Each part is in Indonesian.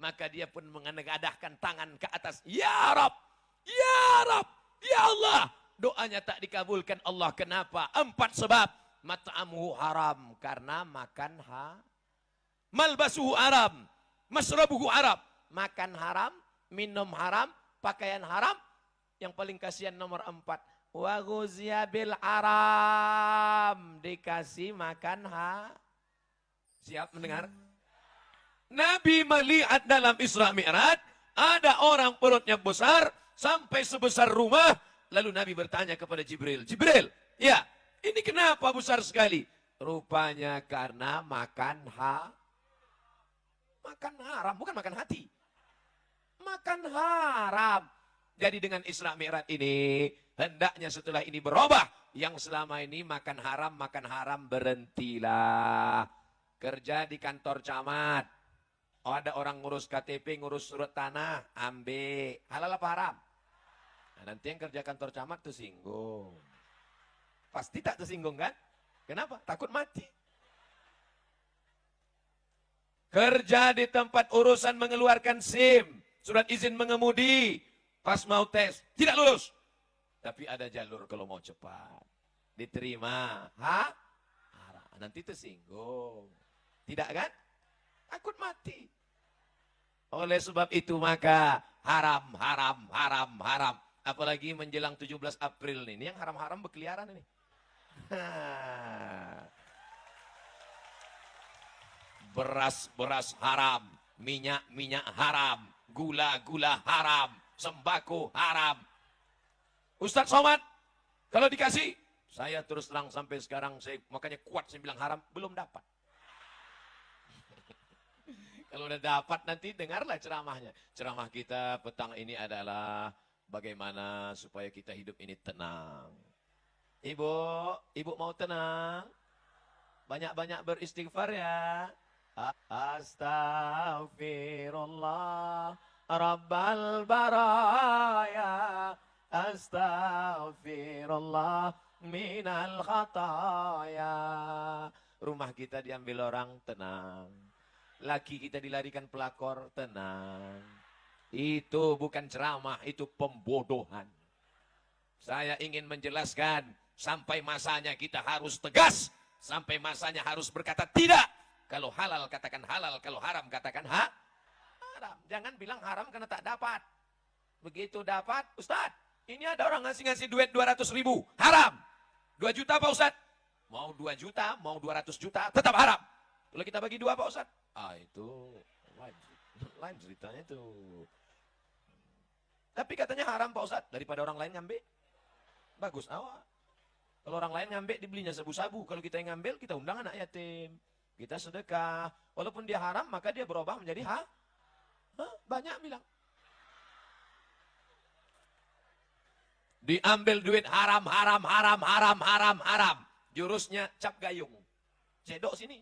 Maka dia pun mengadahkan tangan ke atas. Ya Rab, ya Rab, ya Allah. Doanya tak dikabulkan Allah. Kenapa? 4 sebab. Mat'amuhu haram. Karena makan malbasuhu haram. Masrabuhu haram. Makan haram, minum haram, pakaian haram. Yang paling kasihan nomor 4. Wa ghuziya bil haram. Dikasih makan Siap mendengar? Nabi melihat dalam Isra Mi'raj, ada orang perutnya besar, sampai sebesar rumah. Lalu Nabi bertanya kepada Jibril, Jibril, ya ini kenapa besar sekali? Rupanya karena makan haram, bukan makan hati. Makan haram. Jadi dengan Isra Mi'raj ini, hendaknya setelah ini berubah. Yang selama ini makan haram berhentilah. Kerja di kantor camat. Oh, ada orang ngurus KTP, ngurus surat tanah, ambil. Halal apa haram? Nah, nanti yang kerja kantor camat tersinggung. Pasti tak tersinggung kan? Kenapa? Takut mati. Kerja di tempat urusan mengeluarkan SIM, surat izin mengemudi, pas mau tes, tidak lulus. Tapi ada jalur kalau mau cepat. Diterima. Haram. Nanti tersinggung. Tidak kan? Takut mati. Oleh sebab itu maka haram. Apalagi menjelang 17 April ini. Yang haram-haram berkeliaran ini. Beras haram. Minyak haram. Gula haram. Sembako haram. Ustadz Somad, kalau dikasih, saya terus terang sampai sekarang, makanya kuat saya bilang haram, belum dapat. Kalau udah dapat nanti dengarlah ceramahnya. Ceramah kita petang ini adalah bagaimana supaya kita hidup ini tenang. Ibu mau tenang? Banyak-banyak beristighfar ya. Astaghfirullah Rabbal baraya. Astaghfirullah minal khataya. Rumah kita diambil orang, tenang. Laki kita dilarikan pelakor, tenang. Itu bukan ceramah, itu pembodohan. Saya ingin menjelaskan, sampai masanya kita harus tegas. Sampai masanya harus berkata tidak. Kalau halal katakan halal, kalau haram katakan haram. Jangan bilang haram karena tak dapat. Begitu dapat, Ustadz, ini ada orang ngasih duit 200 ribu, haram. 2 juta Pak Ustadz. Mau 2 juta, mau 200 juta, tetap haram. Kalau kita bagi 2 Pak Ustadz. Itu lain ceritanya itu. Tapi katanya haram Pak Ustadz, daripada orang lain ngambil. Bagus awak. Kalau orang lain ngambil dibelinya sabu-sabu. Kalau kita yang ngambil, kita undang anak yatim. Kita sedekah. Walaupun dia haram, maka dia berubah menjadi banyak bilang. Diambil duit haram. Jurusnya cap gayung. Cedok sini.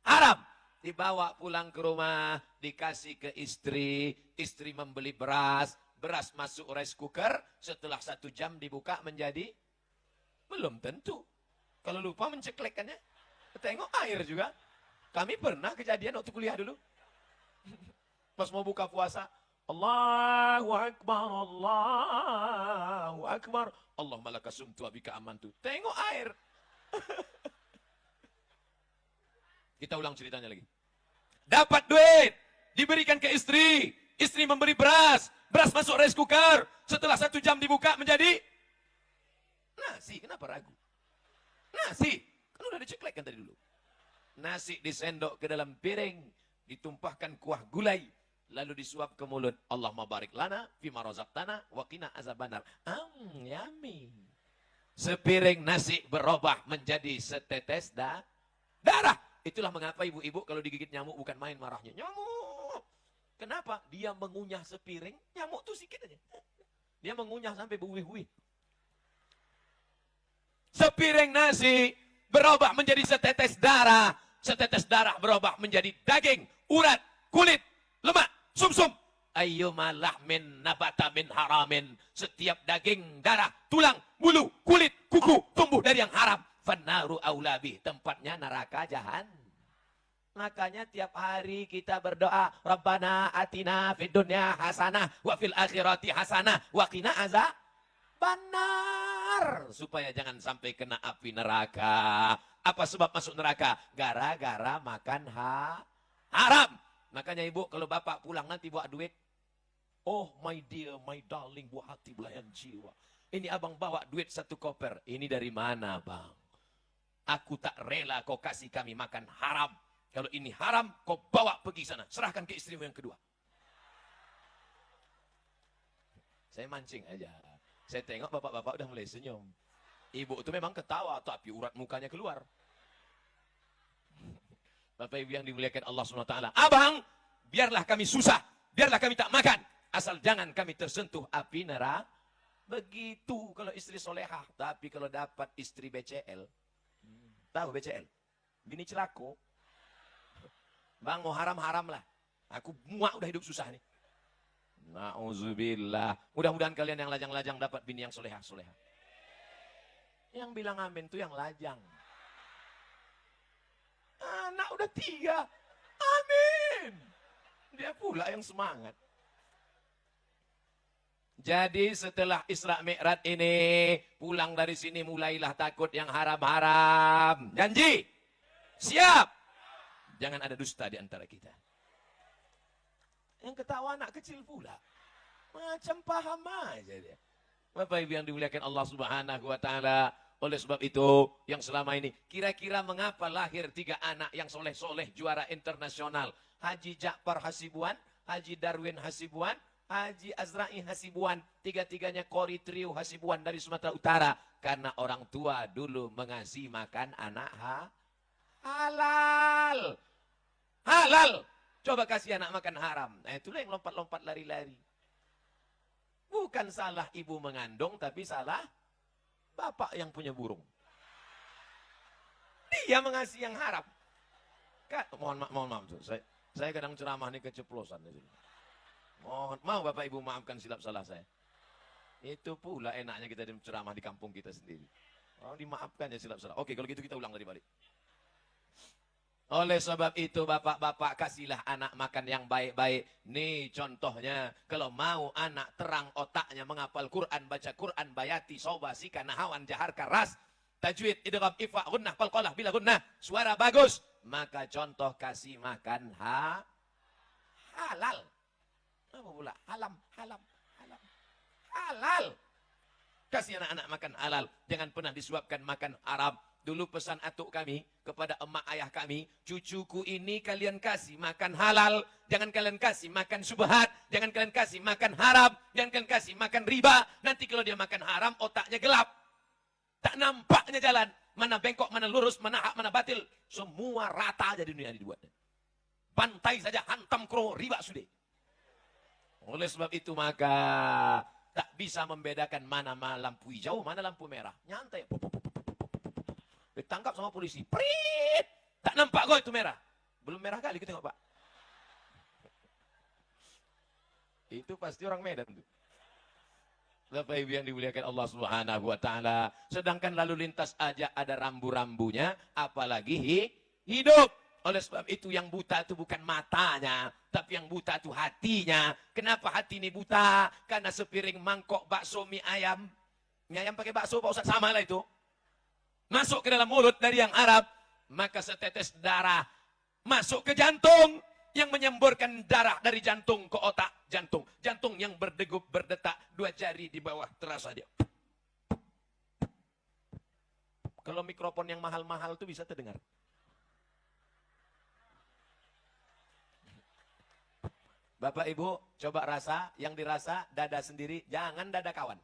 Haram. Dibawa pulang ke rumah, dikasih ke istri. Istri membeli beras masuk rice cooker. Setelah 1 jam dibuka menjadi, belum tentu. Kalau lupa menceklekkannya, tengok air juga. Kami pernah kejadian waktu kuliah dulu. Pas mau buka puasa, Allahu Akbar, Allahu Akbar. Allahumma laka sumtu wa bika amantu. Tengok air. Kita ulang ceritanya lagi. Dapat duit, diberikan ke istri. Istri memberi beras masuk rice cooker. Setelah 1 jam dibuka menjadi nasi. Kenapa ragu? Nasi, kan udah diceklekkan tadi dulu. Nasi disendok ke dalam piring, ditumpahkan kuah gulai, lalu disuap ke mulut. Allahumma barik lana fima razaqtana wa qina azabannar. Yummy. Sepiring nasi berubah menjadi setetes darah. Itulah mengapa ibu-ibu kalau digigit nyamuk bukan main marahnya. Nyamuk. Kenapa? Dia mengunyah sepiring, nyamuk tuh sedikit aja. Dia mengunyah sampai buih-buih. Sepiring nasi berubah menjadi setetes darah. Setetes darah berubah menjadi daging, urat, kulit, lemak, sumsum. Ayyuma lahmin nabata min haramin. Setiap daging, darah, tulang, bulu, kulit, kuku tumbuh dari yang haram. Fannaru aulabi. Tempatnya neraka Makanya tiap hari kita berdoa, Rabbana atina fid dunya hasanah wa fil akhirati hasanah wa qina azabannar. Supaya jangan sampai kena api neraka. Apa sebab masuk neraka? Gara-gara makan haram. Makanya ibu kalau bapak pulang nanti bawa duit. Oh my dear, my darling, buah hati belayan jiwa. Ini abang bawa duit 1 koper. Ini dari mana bang? Aku tak rela kau kasih kami makan haram. Kalau ini haram, kau bawa pergi sana. Serahkan ke istrimu yang kedua. Saya mancing aja. Saya tengok bapak-bapak udah mulai senyum. Ibu itu memang ketawa, tapi urat mukanya keluar. Bapak ibu yang dimuliakan Allah SWT. Abang, biarlah kami susah. Biarlah kami tak makan. Asal jangan kami tersentuh api neraka. Begitu kalau istri solehah. Tapi kalau dapat istri BCL. Tahu BCL? Bini celako. Bang mau haram-haram lah. Aku muak udah hidup susah nih. Na'udzubillah. Mudah-mudahan kalian yang lajang-lajang dapat bini yang solehah-solehah. Yang bilang amin tuh yang lajang. Anak udah 3. Amin. Dia pula yang semangat. Jadi setelah Isra Mi'raj ini, pulang dari sini mulailah takut yang haram-haram. Janji? Siap? Jangan ada dusta di antara kita. Yang ketawa anak kecil pula. Macam paham aja dia. Bapak Ibu yang dimuliakan Allah Subhanahu wa taala, oleh sebab itu yang selama ini kira-kira mengapa lahir 3 anak yang soleh-soleh juara internasional? Haji Ja'far Hasibuan, Haji Darwin Hasibuan, Haji Azra'i Hasibuan, 3-tiganya Kori Trio Hasibuan dari Sumatera Utara. Karena orang tua dulu mengasih makan anak halal. Halal. Coba kasih anak makan haram. Nah itulah yang lompat-lompat lari-lari. Bukan salah ibu mengandung, tapi salah bapak yang punya burung. Dia mengasih yang haram. Mohon maaf. Saya kadang ceramah ini keceplosan. Mau bapak ibu maafkan silap salah saya. Itu pula enaknya kita ceramah di kampung kita sendiri. Oh, dimaafkan ya silap salah. Oke, kalau gitu kita ulang dari balik. Oleh sebab itu bapak-bapak kasihlah anak makan yang baik-baik. Nih contohnya, kalau mau anak terang otaknya menghafal Quran, baca Quran, bayati, sobasi, nahawan, jahar, karas, tajwid, idgham, ifa, gunnah, qalqalah, bila gunnah, suara bagus. Maka contoh kasih makan halal. Apa pula? Halal. Kasih anak-anak makan halal. Jangan pernah disuapkan makan haram. Dulu pesan atuk kami kepada emak ayah kami, cucuku ini kalian kasih makan halal, jangan kalian kasih makan subhat, jangan kalian kasih makan haram, jangan kalian kasih makan riba. Nanti kalau dia makan haram, otaknya gelap. Tak nampaknya jalan, mana bengkok, mana lurus, mana hak, mana batil. Semua rata aja di dunia dibuat. Pantai saja hantam kro riba sudah. Oleh sebab itu maka tak bisa membedakan mana lampu hijau, mana lampu merah. Nyantai. Ditangkap sama polisi. Prit! Tak nampak kok itu merah. Belum merah kali kita tengok Pak. Itu pasti orang Medan tuh. Bapak Ibu yang dimuliakan Allah Subhanahu wa taala. Sedangkan lalu lintas aja ada rambu-rambunya, apalagi hidup. Oleh sebab itu yang buta itu bukan matanya, tapi yang buta itu hatinya. Kenapa hati ini buta? Karena sepiring mangkok bakso mie ayam. Mie ayam pakai bakso Pak Ustaz, sama lah itu. Masuk ke dalam mulut dari yang Arab, maka setetes darah masuk ke jantung yang menyemburkan darah dari jantung ke otak jantung. Jantung yang berdegup, berdetak, 2 jari di bawah terasa dia. Kalau mikrofon yang mahal-mahal itu bisa terdengar. Bapak Ibu, coba rasa, yang dirasa dada sendiri, jangan dada kawan.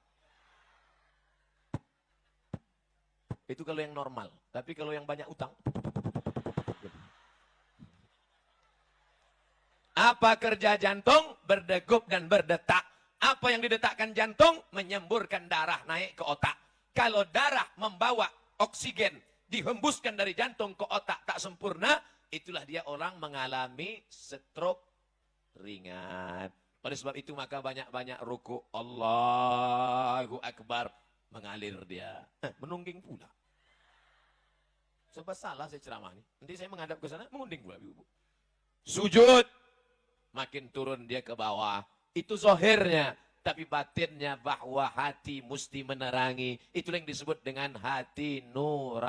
Itu kalau yang normal. Tapi kalau yang banyak utang. Apa kerja jantung? Berdegup dan berdetak. Apa yang didetakkan jantung? Menyemburkan darah naik ke otak. Kalau darah membawa oksigen, dihembuskan dari jantung ke otak tak sempurna, itulah dia orang mengalami stroke ringan. Oleh sebab itu maka banyak-banyak ruku. Allahu Akbar. Mengalir dia. Menungging pula. Sebab salah saya ceramah ini. Nanti saya menghadap ke sana, mengunding pula ibu. Sujud. Makin turun dia ke bawah. Itu zohirnya. Tapi batinnya bahwa hati mesti menerangi. Itulah yang disebut dengan hati nur,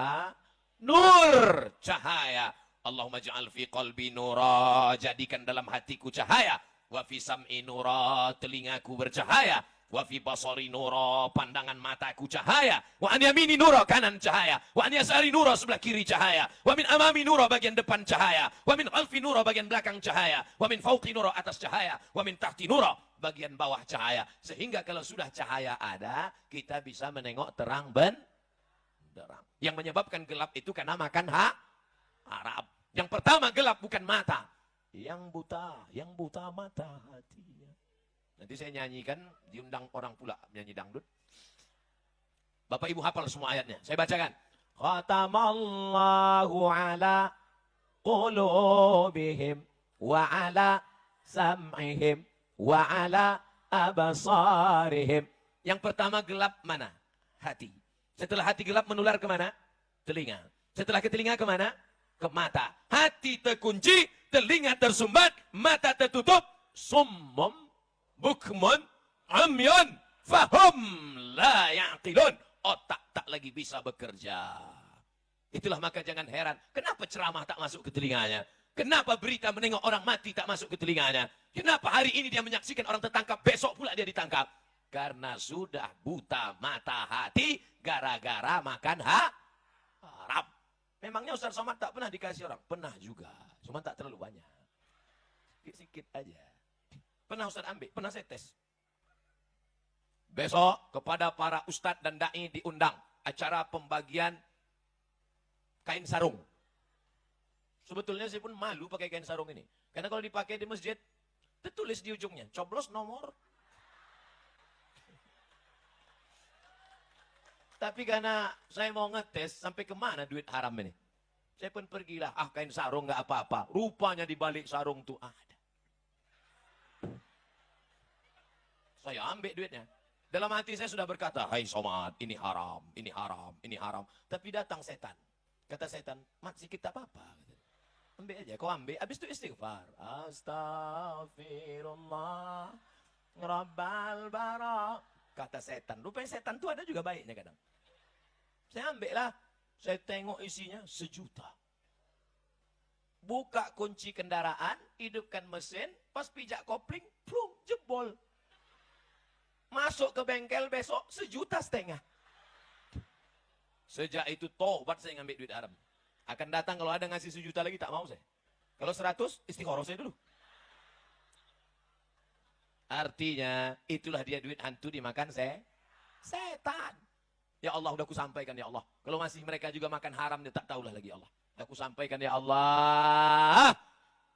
cahaya. Allahumma ja'al fi qalbi nura. Jadikan dalam hatiku cahaya. Wa fi sam'i nura. Telingaku bercahaya. Wa fi basari nura. Pandangan mataku cahaya. Wa an yamini nura. Kanan cahaya. Wa an yasari nura. Sebelah kiri cahaya. Wa min amami nura. Bagian depan cahaya. Wa min khalfi nura. Bagian belakang cahaya. Wa min fauqi nura. Atas cahaya. Wa min tahti nura. Bagian bawah cahaya. Sehingga kalau sudah cahaya ada, kita bisa menengok terang benderang. Yang menyebabkan gelap itu karena makan haram. Yang pertama gelap bukan mata. Yang buta mata hatinya. Nanti saya nyanyikan, diundang orang pula menyanyi dangdut. Bapak Ibu hafal semua ayatnya. Saya bacakan. Khatamallahu ala qulubihim wa ala sam'ihim wa ala abasarihim. Yang pertama gelap mana? Hati. Setelah hati gelap menular kemana? Telinga. Setelah ke telinga kemana? Ke mata. Hati terkunci, telinga tersumbat, mata tertutup. Summum, bukmun, amyun, fahum, la ya'qilun. Otak tak lagi bisa bekerja. Itulah maka jangan heran. Kenapa ceramah tak masuk ke telinganya? Kenapa berita menengok orang mati tak masuk ke telinganya? Kenapa hari ini dia menyaksikan orang tertangkap, besok pula dia ditangkap? Karena sudah buta mata hati gara-gara makan haram. Memangnya Ustaz Somad tak pernah dikasih orang? Pernah juga, cuma tak terlalu banyak. Sikit-sikit aja. Pernah Ustaz ambil, pernah saya tes. Besok kepada para ustadz dan da'i diundang acara pembagian kain sarung. Sebetulnya saya pun malu pakai kain sarung ini. Karena kalau dipakai di masjid, tertulis di ujungnya, coblos nomor. Tapi karena saya mau ngetes, sampai kemana duit haram ini? Saya pun pergilah, kain sarung nggak apa-apa. Rupanya di balik sarung tuh ada. Saya ambil duitnya. Dalam hati saya sudah berkata, hai Somad, ini haram, ini haram, ini haram. Tapi datang setan. Kata setan, mat sikit tak apa-apa. Ambil aja, kau ambil. Habis itu istighfar. Astaghfirullah. Rabbal bara. Kata setan. Rupanya setan itu ada juga baiknya kadang. Saya ambil lah. Saya tengok isinya 1 juta. Buka kunci kendaraan. Hidupkan mesin. Pas pijak kopling. Plum, jebol. Masuk ke bengkel besok 1,5 juta. Sejak itu tobat saya ngambil duit haram. Akan datang kalau ada ngasih 1 juta lagi tak mau saya. Kalau 100 istikharah saya dulu. Artinya itulah dia duit hantu dimakan setan. Ya Allah udah aku sampaikan ya Allah. Kalau masih mereka juga makan haram dia tak tahulah lagi Allah. Udah aku sampaikan ya Allah.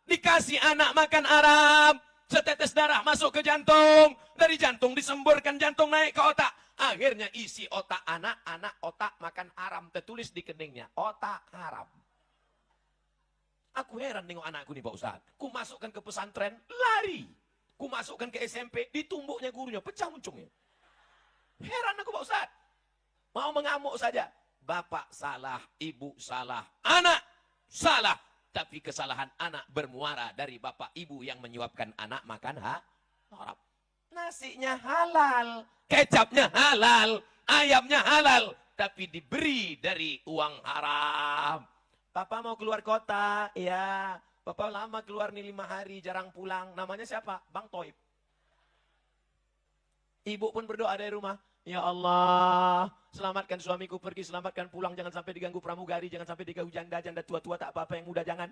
Dikasih anak makan haram. Setetes darah masuk ke jantung. Dari jantung disemburkan jantung naik ke otak. Akhirnya isi otak anak otak makan haram. Tertulis di keningnya, otak haram. Aku heran tengok anakku nih Pak Ustaz. Ku masukkan ke pesantren, lari. Ku masukkan ke SMP, ditumbuknya gurunya, pecah uncungnya. Heran aku Pak Ustaz. Mau mengamuk saja. Bapak salah, ibu salah, anak salah. Tapi kesalahan anak bermuara dari bapak ibu yang menyuapkan anak makan haram. Nasinya halal, kecapnya halal, ayamnya halal. Tapi diberi dari uang haram. Papa mau keluar kota, ya. Papa lama keluar nih 5 hari, jarang pulang. Namanya siapa? Bang Toib. Ibu pun berdoa dari rumah. Ya Allah, selamatkan suamiku pergi, selamatkan pulang. Jangan sampai diganggu pramugari, jangan sampai diganggu janda tua-tua, tak apa-apa, yang muda jangan.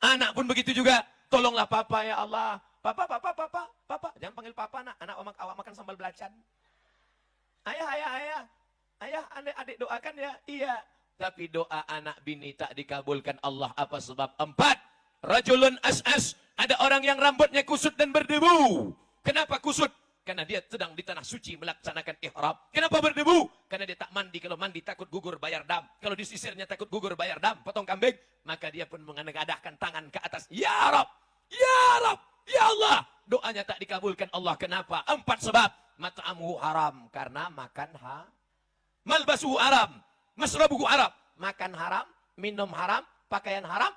Anak pun begitu juga. Tolonglah papa ya Allah. Papa. Jangan panggil papa nak. Anak awak makan sambal belacan. Ayah, adik doakan ya. Iya. Tapi doa anak bini tak dikabulkan Allah. Apa sebab? 4. Rajulun as'as. Ada orang yang rambutnya kusut dan berdebu. Kenapa kusut? Karena dia sedang di tanah suci melaksanakan ihram. Kenapa berdebu? Karena dia tak mandi. Kalau mandi takut gugur bayar dam. Kalau disisirnya takut gugur bayar dam. Potong kambing. Maka dia pun mengadahkan tangan ke atas. Ya Rab! Ya Rab! Ya Allah! Doanya tak dikabulkan Allah. Kenapa? 4 sebab. Mat'amuhu haram. Karena makan malbasuhu haram. Masrabuhu haram. makan haram, minum haram, pakaian haram.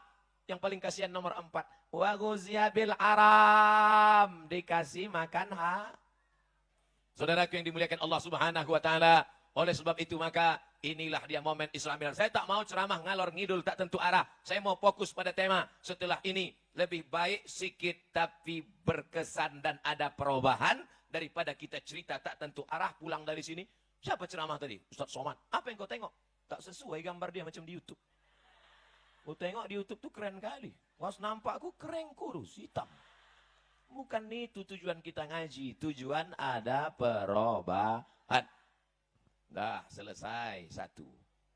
Yang paling kasihan nomor 4. Wa ghuziya bil haram. Dikasih makan Saudaraku yang dimuliakan Allah Subhanahu wa taala. Oleh sebab itu maka inilah dia momen Islam. Saya tak mau ceramah ngalor ngidul tak tentu arah. Saya mau fokus pada tema setelah ini. Lebih baik sikit tapi berkesan dan ada perubahan daripada kita cerita tak tentu arah pulang dari sini. Siapa ceramah tadi? Ustaz Somad. Apa yang kau tengok? Tak sesuai gambar dia macam di YouTube. Kau tengok di YouTube tuh keren kali. Was nampak aku keren kurus hitam. Bukan itu tujuan kita ngaji. Tujuan ada perubahan. Dah selesai satu.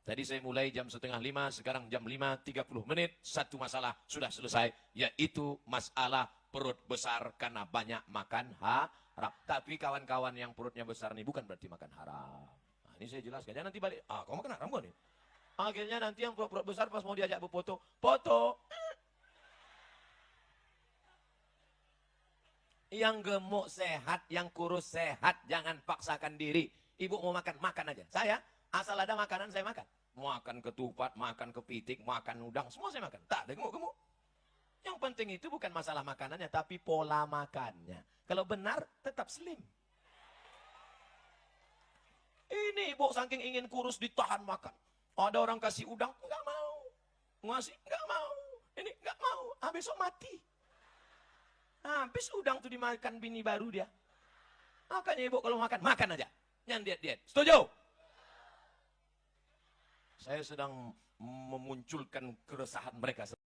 Tadi saya mulai jam 4:30, sekarang jam 5:30 menit. Satu masalah sudah selesai, yaitu masalah perut besar karena banyak makan haram. Tapi kawan-kawan yang perutnya besar nih bukan berarti makan haram. Nah, ini saya jelaskan. Jangan nanti balik, kau makan haram kok nih? Akhirnya nanti yang perut besar pas mau diajak berfoto, foto. Yang gemuk sehat, yang kurus sehat, jangan paksakan diri. Ibu mau makan, makan aja. Saya, asal ada makanan saya makan. Makan ketupat, makan kepitik, makan udang, semua saya makan. Tak ada gemuk-gemuk. Yang penting itu bukan masalah makanannya, tapi pola makannya. Kalau benar, tetap slim. Ini ibu saking ingin kurus ditahan makan. Ada orang kasih udang, enggak mau. Ngasih, enggak mau. Ini enggak mau. Besok mati. Habis udang tuh dimakan bini baru dia. Makanya ibu kalau makan, makan aja. Jangan diet-diet. Setuju? Saya sedang memunculkan keresahan mereka.